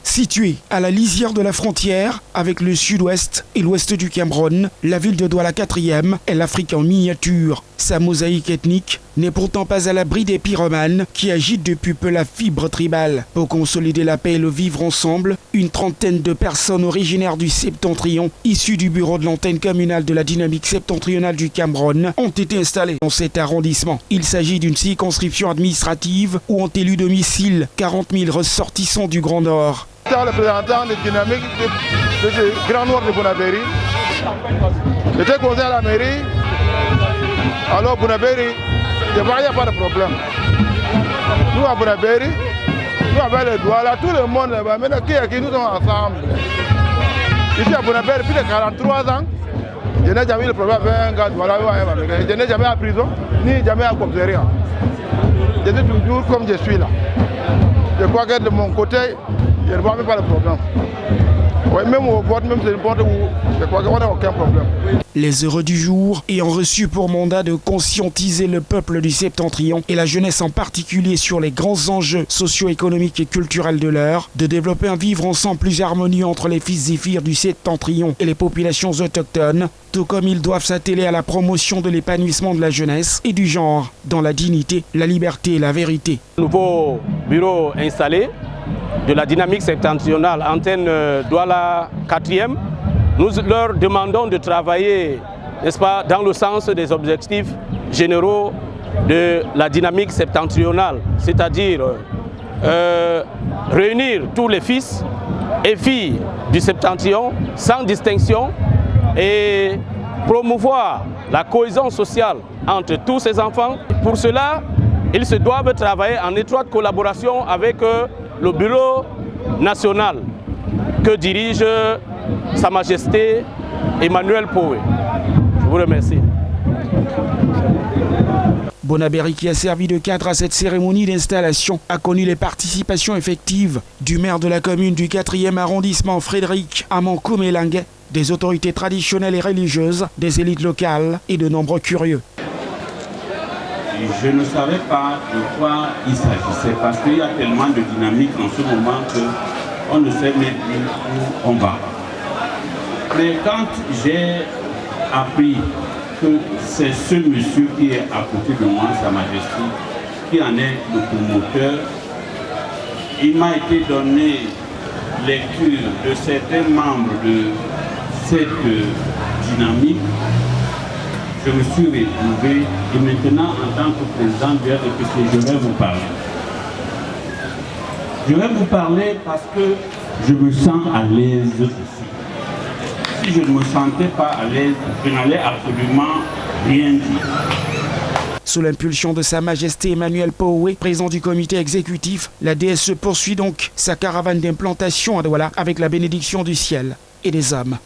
Située à la lisière de la frontière avec le sud-ouest et l'ouest du Cameroun, la ville de Douala 4e est l'Afrique en miniature. Sa mosaïque ethnique n'est pourtant pas à l'abri des pyromanes qui agitent depuis peu la fibre tribale. Pour consolider la paix et le vivre ensemble, une trentaine de personnes originaires du Septentrion, issues du bureau de l'antenne communale de la dynamique septentrionale du Cameroun, ont été installées dans cet arrondissement. Il s'agit d'une circonscription administrative où ont élu domicile 40 000 ressortissants du Grand Nord. Le représentant de dynamique du Grand Nord de Bonabéry. J'étais conseiller à la mairie. Alors Bonabéry, il n'y a pas de problème. Nous à Bonabéry, nous avec les Douala, tout le monde là-bas, maintenant qui nous sommes ensemble. Ici à Bonabéry, plus de 43 ans, je n'ai jamais eu le problème avec un gars Douala, je n'ai jamais en prison, ni jamais en commissariat. Je suis toujours comme je suis là. Je crois que de mon côté, je ne vois même pas de problème. Ouais, même au vote, même c'est n'importe où, je crois qu'on n'a aucun problème. Les heureux du jour ayant reçu pour mandat de conscientiser le peuple du Septentrion et la jeunesse en particulier sur les grands enjeux socio-économiques et culturels de l'heure, de développer un vivre ensemble plus harmonieux entre les fils et filles du Septentrion et les populations autochtones, tout comme ils doivent s'atteler à la promotion de l'épanouissement de la jeunesse et du genre dans la dignité, la liberté et la vérité. Nouveau bureau installé de la dynamique septentrionale, antenne Douala 4e, nous leur demandons de travailler, n'est-ce pas, dans le sens des objectifs généraux de la dynamique septentrionale, c'est-à-dire réunir tous les fils et filles du Septentrion sans distinction et promouvoir la cohésion sociale entre tous ces enfants. Pour cela, ils se doivent travailler en étroite collaboration avec le bureau national que dirige Sa Majesté Emmanuel Poué. Je vous remercie. Bonabéry, qui a servi de cadre à cette cérémonie d'installation, a connu les participations effectives du maire de la commune du 4e arrondissement Frédéric Amankou-Mélanguet, des autorités traditionnelles et religieuses, des élites locales et de nombreux curieux. Je ne savais pas de quoi il s'agissait parce qu'il y a tellement de dynamique en ce moment qu'on ne sait même plus où on va. Mais quand j'ai appris que c'est ce monsieur qui est à côté de moi, Sa Majesté, qui en est le promoteur, il m'a été donné lecture de certains membres de cette dynamique. Je me suis retrouvé et maintenant en tant que président du RDPC, je vais vous parler. Je vais vous parler parce que je me sens à l'aise ici. Si je ne me sentais pas à l'aise, je n'allais absolument rien dire. Sous l'impulsion de Sa Majesté Emmanuel Poué, président du comité exécutif, la DSE poursuit donc sa caravane d'implantation à Douala avec la bénédiction du ciel et des hommes.